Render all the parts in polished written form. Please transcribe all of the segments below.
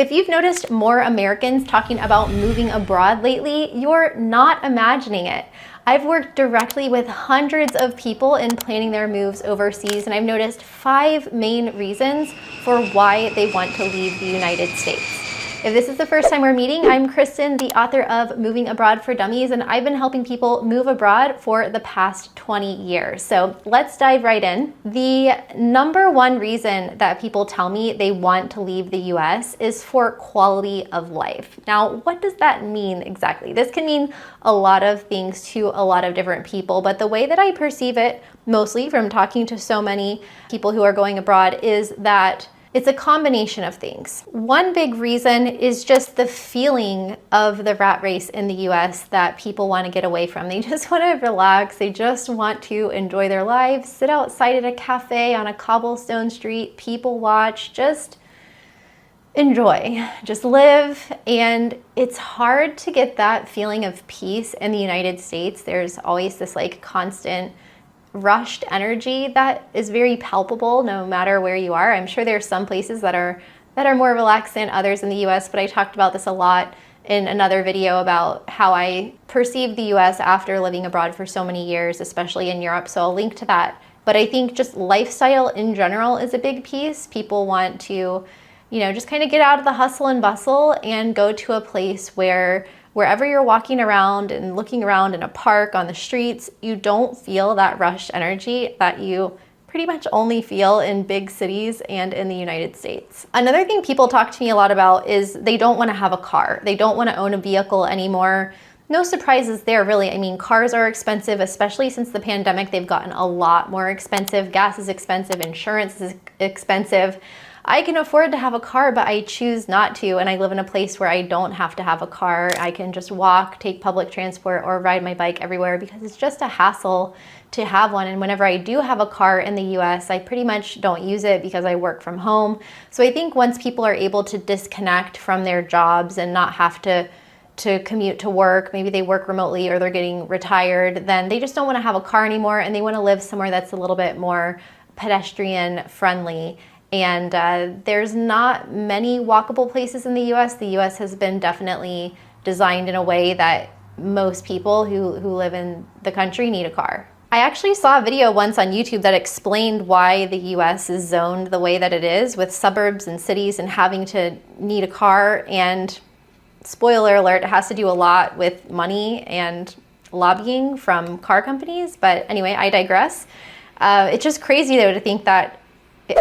If you've noticed more Americans talking about moving abroad lately, you're not imagining it. I've worked directly with hundreds of people in planning their moves overseas, and I've noticed 5 main reasons for why they want to leave the United States. If this is the first time we're meeting, I'm Kristin, the author of Moving Abroad for Dummies, and I've been helping people move abroad for the past 20 years. So let's dive right in. The number one reason that people tell me they want to leave the US is for quality of life. Now, what does that mean exactly? This can mean a lot of things to a lot of different people, but the way that I perceive it, mostly from talking to so many people who are going abroad, is that it's a combination of things. One big reason is just the feeling of the rat race in the US that people want to get away from. They just want to relax. They just want to enjoy their lives, sit outside at a cafe on a cobblestone street, people watch, just enjoy, just live. And it's hard to get that feeling of peace in the United States. There's always this constant rushed energy that is very palpable no matter where you are. I'm sure there's some places that are more relaxed than others in the US, but I talked about this a lot in another video about how I perceived the US after living abroad for so many years, especially in Europe, so I'll link to that. But I think just lifestyle in general is a big piece. People want to, just kind of get out of the hustle and bustle and go to a place where wherever you're walking around and looking around in a park, on the streets, you don't feel that rushed energy that you pretty much only feel in big cities and in the United States. Another thing people talk to me a lot about is they don't want to have a car. They don't want to own a vehicle anymore. No surprises there, really. I mean, cars are expensive, especially since the pandemic. They've gotten a lot more expensive. Gas is expensive. Insurance is expensive. I can afford to have a car, but I choose not to, and I live in a place where I don't have to have a car. I can just walk, take public transport, or ride my bike everywhere because it's just a hassle to have one. And whenever I do have a car in the US, I pretty much don't use it because I work from home. So I think once people are able to disconnect from their jobs and not have to commute to work, maybe they work remotely or they're getting retired, then they just don't want to have a car anymore, and they want to live somewhere that's a little bit more pedestrian friendly. And there's not many walkable places in the US. The US has been definitely designed in a way that most people who live in the country need a car. I actually saw a video once on YouTube that explained why the US is zoned the way that it is, with suburbs and cities and having to need a car. And spoiler alert, it has to do a lot with money and lobbying from car companies. But anyway, I digress. It's just crazy though to think that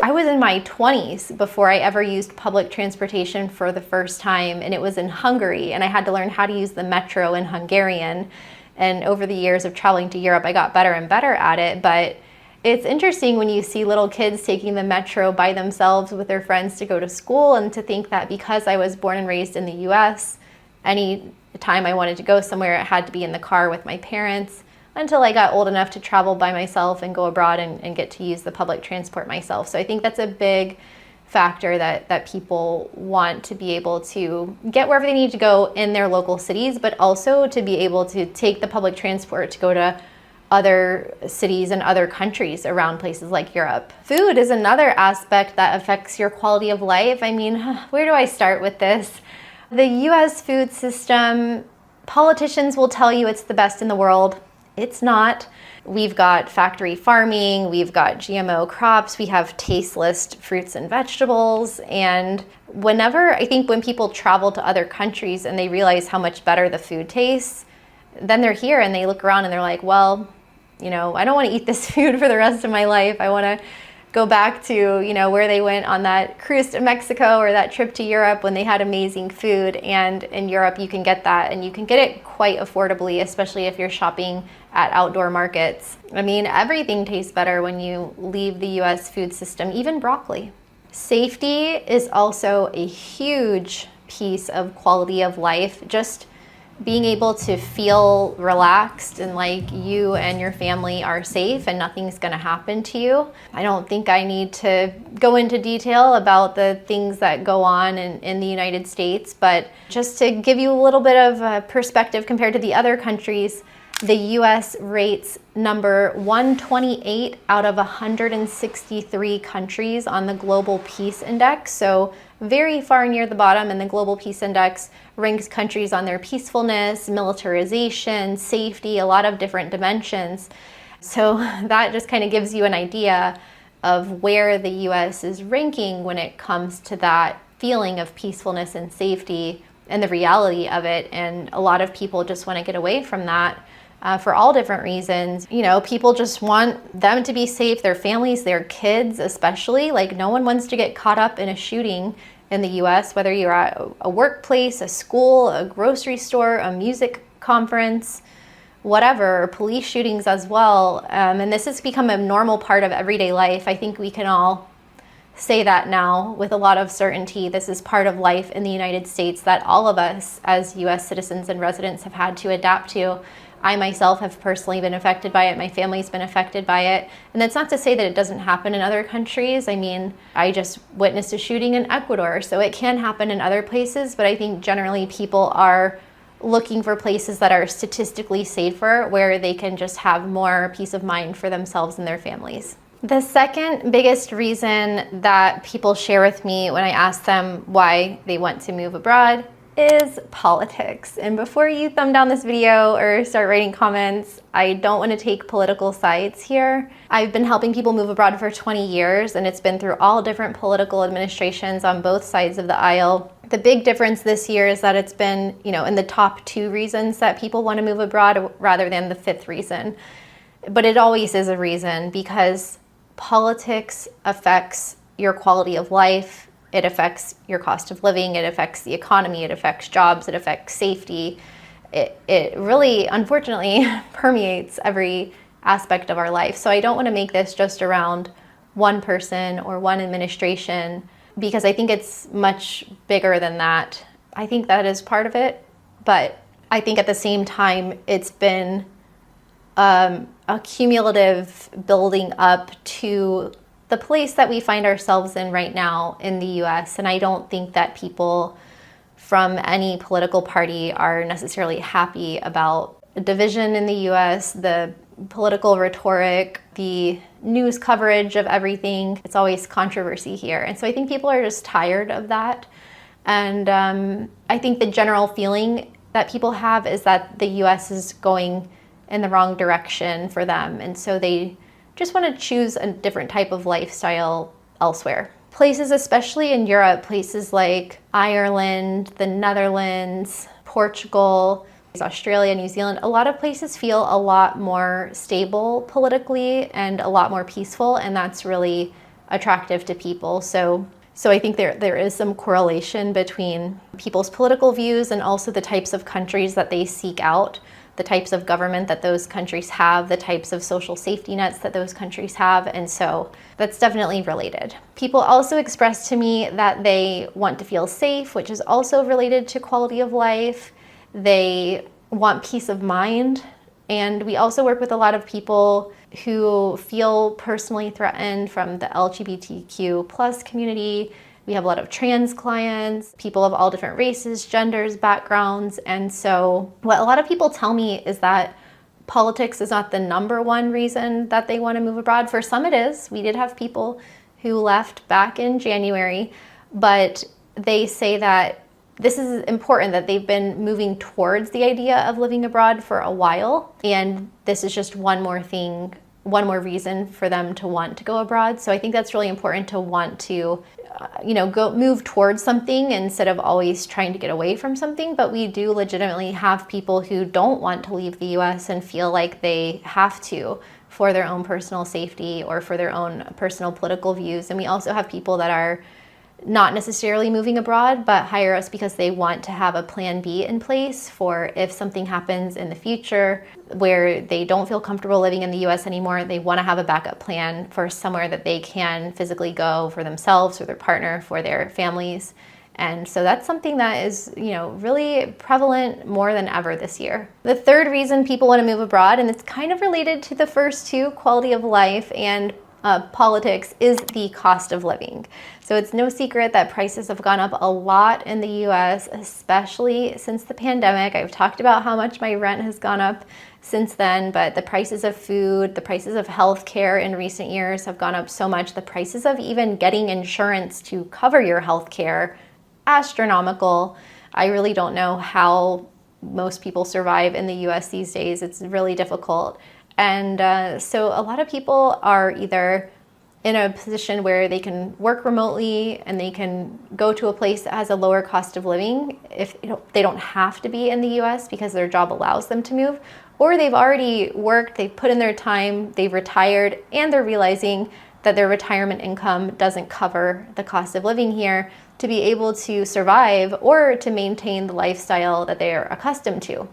I was in my 20s before I ever used public transportation for the first time, and it was in Hungary, and I had to learn how to use the metro in Hungarian. And over the years of traveling to Europe, I got better and better at it. But it's interesting when you see little kids taking the metro by themselves with their friends to go to school, and to think that because I was born and raised in the US, any time I wanted to go somewhere, it had to be in the car with my parents, until I got old enough to travel by myself and go abroad and get to use the public transport myself. So I think that's a big factor that people want to be able to get wherever they need to go in their local cities, but also to be able to take the public transport to go to other cities and other countries around places like Europe. Food is another aspect that affects your quality of life. I mean, where do I start with this? The US food system, politicians will tell you it's the best in the world. It's not. We've got factory farming, we've got GMO crops, we have tasteless fruits and vegetables. And I think when people travel to other countries and they realize how much better the food tastes, then they're here and they look around and they're like, well, I don't want to eat this food for the rest of my life. I want to go back to, where they went on that cruise to Mexico or that trip to Europe when they had amazing food. And in Europe, you can get that, and you can get it quite affordably, especially if you're shopping at outdoor markets. I mean, everything tastes better when you leave the US food system, even broccoli. Safety is also a huge piece of quality of life. Just being able to feel relaxed and like you and your family are safe and nothing's going to happen to you. I don't think I need to go into detail about the things that go on in the United States, but just to give you a little bit of perspective compared to the other countries, the US rates number 128 out of 163 countries on the Global Peace Index. So very far near the bottom, and the Global Peace Index ranks countries on their peacefulness, militarization, safety, a lot of different dimensions. So that just kind of gives you an idea of where the US is ranking when it comes to that feeling of peacefulness and safety and the reality of it. And a lot of people just want to get away from that for all different reasons. You know, people just want them to be safe, their families, their kids especially. Like, no one wants to get caught up in a shooting in the US, whether you're at a workplace, a school, a grocery store, a music conference, whatever, police shootings as well. And this has become a normal part of everyday life. I think we can all say that now with a lot of certainty. This is part of life in the United States that all of us as US citizens and residents have had to adapt to. I myself have personally been affected by it. My family's been affected by it. And that's not to say that it doesn't happen in other countries. I mean, I just witnessed a shooting in Ecuador, so it can happen in other places, but I think generally people are looking for places that are statistically safer, where they can just have more peace of mind for themselves and their families. The second biggest reason that people share with me when I ask them why they want to move abroad is politics. And before you thumb down this video or start writing comments, I don't want to take political sides here. I've been helping people move abroad for 20 years, and it's been through all different political administrations on both sides of the aisle. The big difference this year is that it's been, you know, in the top 2 reasons that people want to move abroad rather than the 5th reason. But it always is a reason, because politics affects your quality of life. It affects your cost of living. It affects the economy. It affects jobs. It affects safety. It really, unfortunately, permeates every aspect of our life. So I don't want to make this just around one person or one administration, because I think it's much bigger than that. I think that is part of it, but I think at the same time, it's been a cumulative building up to the place that we find ourselves in right now in the US. And I don't think that people from any political party are necessarily happy about the division in the US, the political rhetoric, the news coverage of everything. It's always controversy here. And so I think people are just tired of that. And I think the general feeling that people have is that the US is going in the wrong direction for them. And so they just want to choose a different type of lifestyle elsewhere. Places, especially in Europe, places like Ireland, the Netherlands, Portugal, Australia, New Zealand, a lot of places feel a lot more stable politically and a lot more peaceful, and that's really attractive to people. So I think there is some correlation between people's political views and also the types of countries that they seek out, the types of government that those countries have, the types of social safety nets that those countries have. And so that's definitely related. People also express to me that they want to feel safe, which is also related to quality of life. They want peace of mind. And we also work with a lot of people who feel personally threatened from the LGBTQ plus community. We have a lot of trans clients, people of all different races, genders, backgrounds. And so what a lot of people tell me is that politics is not the number one reason that they want to move abroad. For some it is. We did have people who left back in January, but they say that this is important, that they've been moving towards the idea of living abroad for a while. And this is just one more thing, one more reason for them to want to go abroad. So I think that's really important to want to go move towards something instead of always trying to get away from something. But we do legitimately have people who don't want to leave the US and feel like they have to for their own personal safety or for their own personal political views. And we also have people that are not necessarily moving abroad, but hire us because they want to have a plan B in place for if something happens in the future where they don't feel comfortable living in the US anymore. They want to have a backup plan for somewhere that they can physically go for themselves or their partner, for their families. And so that's something that is, really prevalent more than ever this year. The third reason people want to move abroad, and it's kind of related to the first two, quality of life and politics is the cost of living. So it's no secret that prices have gone up a lot in the US, especially since the pandemic. I've talked about how much my rent has gone up since then, but the prices of food, the prices of healthcare in recent years have gone up so much. The prices of even getting insurance to cover your healthcare, astronomical. I really don't know how most people survive in the US these days. It's really difficult. And so a lot of people are either in a position where they can work remotely and they can go to a place that has a lower cost of living if they don't have to be in the US because their job allows them to move, or they've already worked, they've put in their time, they've retired, and they're realizing that their retirement income doesn't cover the cost of living here to be able to survive or to maintain the lifestyle that they are accustomed to.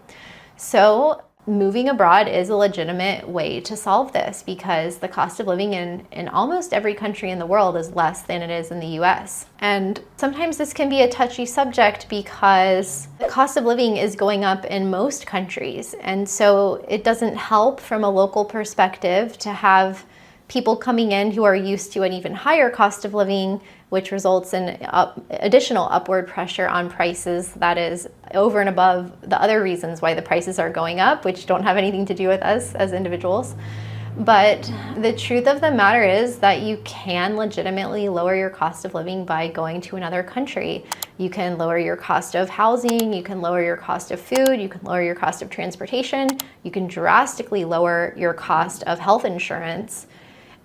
So moving abroad is a legitimate way to solve this because the cost of living in almost every country in the world is less than it is in the US. And sometimes this can be a touchy subject because the cost of living is going up in most countries. And so it doesn't help from a local perspective to have people coming in who are used to an even higher cost of living, which results in additional upward pressure on prices that is over and above the other reasons why the prices are going up, which don't have anything to do with us as individuals. But the truth of the matter is that you can legitimately lower your cost of living by going to another country. You can lower your cost of housing, you can lower your cost of food, you can lower your cost of transportation, you can drastically lower your cost of health insurance.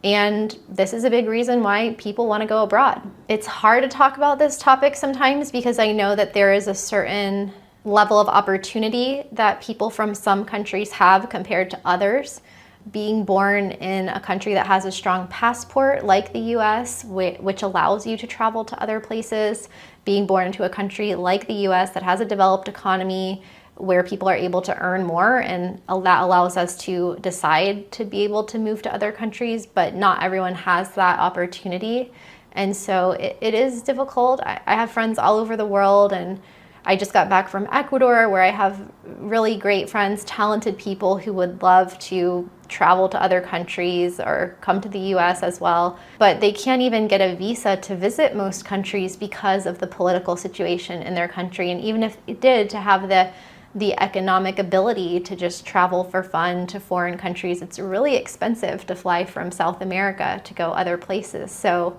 And this is a big reason why people want to go abroad. It's hard to talk about this topic sometimes because I know that there is a certain level of opportunity that people from some countries have compared to others. Being born in a country that has a strong passport like the US, which allows you to travel to other places, being born into a country like the US that has a developed economy, where people are able to earn more, and that allows us to decide to be able to move to other countries, but not everyone has that opportunity. And so it is difficult. I have friends all over the world, and I just got back from Ecuador where I have really great friends, talented people who would love to travel to other countries or come to the US as well, but they can't even get a visa to visit most countries because of the political situation in their country. And even if it did, to have the economic ability to just travel for fun to foreign countries, it's really expensive to fly from South America to go other places. So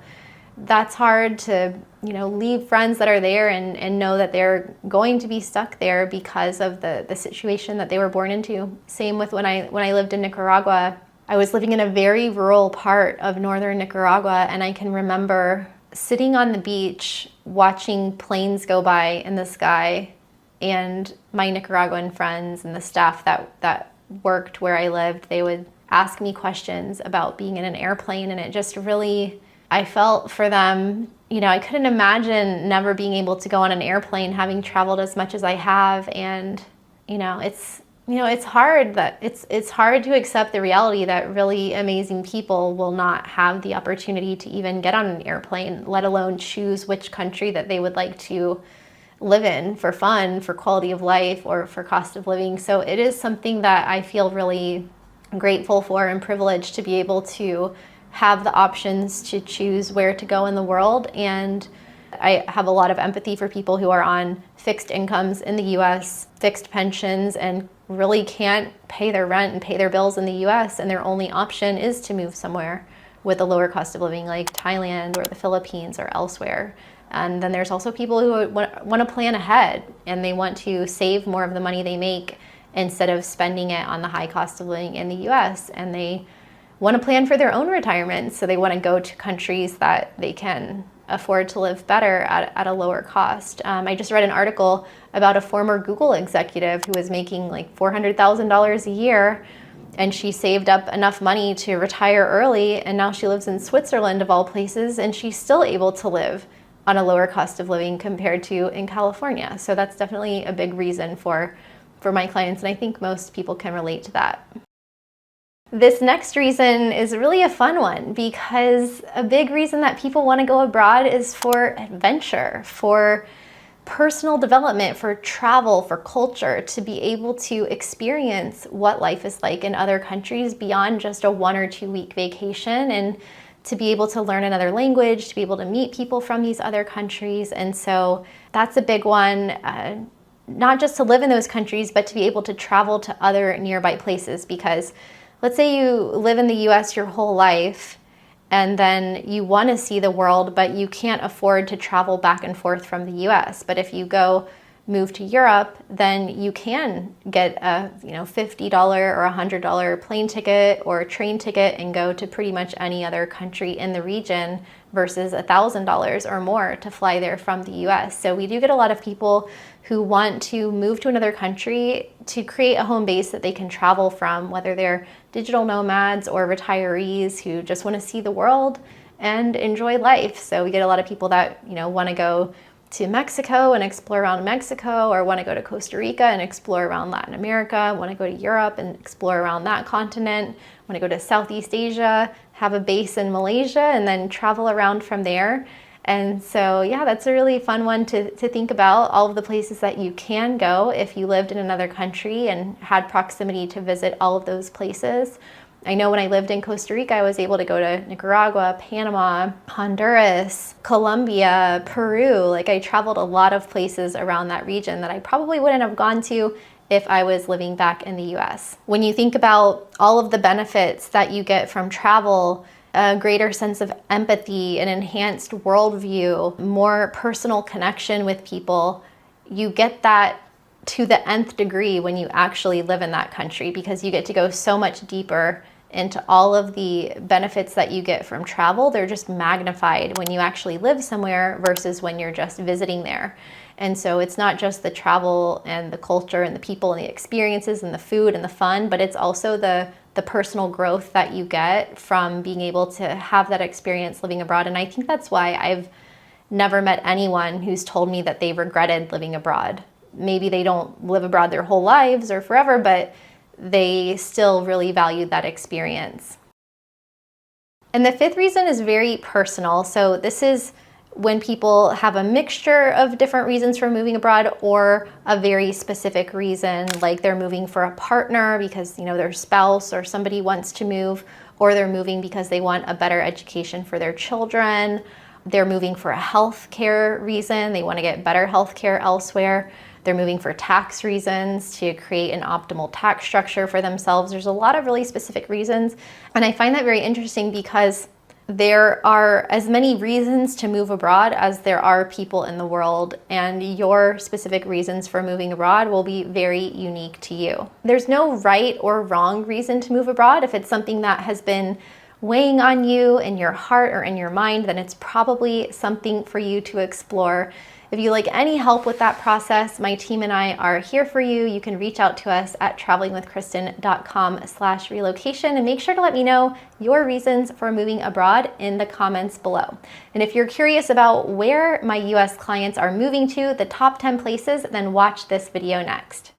that's hard to, leave friends that are there and know that they're going to be stuck there because of the situation that they were born into. Same with when I lived in Nicaragua. I was living in a very rural part of northern Nicaragua, and I can remember sitting on the beach watching planes go by in the sky, and my Nicaraguan friends and the staff that worked where I lived, they would ask me questions about being in an airplane, and it just really, I felt for them. I couldn't imagine never being able to go on an airplane, having traveled as much as I have, and it's hard that it's hard to accept the reality that really amazing people will not have the opportunity to even get on an airplane, let alone choose which country that they would like to live in for fun, for quality of life, or for cost of living. So it is something that I feel really grateful for and privileged to be able to have the options to choose where to go in the world. And I have a lot of empathy for people who are on fixed incomes in the US, fixed pensions, and really can't pay their rent and pay their bills in the US, and their only option is to move somewhere with a lower cost of living like Thailand or the Philippines or elsewhere. And then there's also people who want to plan ahead, and they want to save more of the money they make instead of spending it on the high cost of living in the US. And they want to plan for their own retirement, so they want to go to countries that they can afford to live better at a lower cost. I just read an article about a former Google executive who was making like $400,000 a year, and she saved up enough money to retire early, and now she lives in Switzerland of all places, and she's still able to live on a lower cost of living compared to in California. So that's definitely a big reason for my clients, and I think most people can relate to that. This next reason is really a fun one, because a big reason that people want to go abroad is for adventure, for personal development, for travel, for culture, to be able to experience what life is like in other countries beyond just a 1 or 2 week vacation, and to be able to learn another language, to be able to meet people from these other countries. And so that's a big one, not just to live in those countries, but to be able to travel to other nearby places. Because let's say you live in the US your whole life, and then you want to see the world, but you can't afford to travel back and forth from the US. But if you move to Europe, then you can get a $50 or $100 plane ticket or train ticket and go to pretty much any other country in the region versus $1,000 or more to fly there from the US. So we do get a lot of people who want to move to another country to create a home base that they can travel from, whether they're digital nomads or retirees who just want to see the world and enjoy life. So we get a lot of people that want to go to Mexico and explore around Mexico, or want to go to Costa Rica and explore around Latin America, want to go to Europe and explore around that continent, want to go to Southeast Asia, have a base in Malaysia, and then travel around from there. And so, yeah, that's a really fun one to think about, all of the places that you can go if you lived in another country and had proximity to visit all of those places. I know when I lived in Costa Rica, I was able to go to Nicaragua, Panama, Honduras, Colombia, Peru. Like, I traveled a lot of places around that region that I probably wouldn't have gone to if I was living back in the US. When you think about all of the benefits that you get from travel, a greater sense of empathy, an enhanced worldview, more personal connection with people, you get that to the nth degree when you actually live in that country, because you get to go so much deeper into all of the benefits that you get from travel. They're just magnified when you actually live somewhere versus when you're just visiting there. And so it's not just the travel and the culture and the people and the experiences and the food and the fun, but it's also the personal growth that you get from being able to have that experience living abroad. And I think that's why I've never met anyone who's told me that they regretted living abroad. Maybe they don't live abroad their whole lives or forever, but they still really valued that experience. And the fifth reason is very personal. So this is when people have a mixture of different reasons for moving abroad, or a very specific reason, like they're moving for a partner because their spouse or somebody wants to move, or they're moving because they want a better education for their children. They're moving for a health care reason. They want to get better health care elsewhere. They're moving for tax reasons, to create an optimal tax structure for themselves. There's a lot of really specific reasons. And I find that very interesting, because there are as many reasons to move abroad as there are people in the world, and your specific reasons for moving abroad will be very unique to you. There's no right or wrong reason to move abroad. If it's something that has been weighing on you in your heart or in your mind, then it's probably something for you to explore. If you like any help with that process, my team and I are here for you. You can reach out to us at travelingwithkristin.com/relocation, and make sure to let me know your reasons for moving abroad in the comments below. And if you're curious about where my US clients are moving to, the top 10 places, then watch this video next.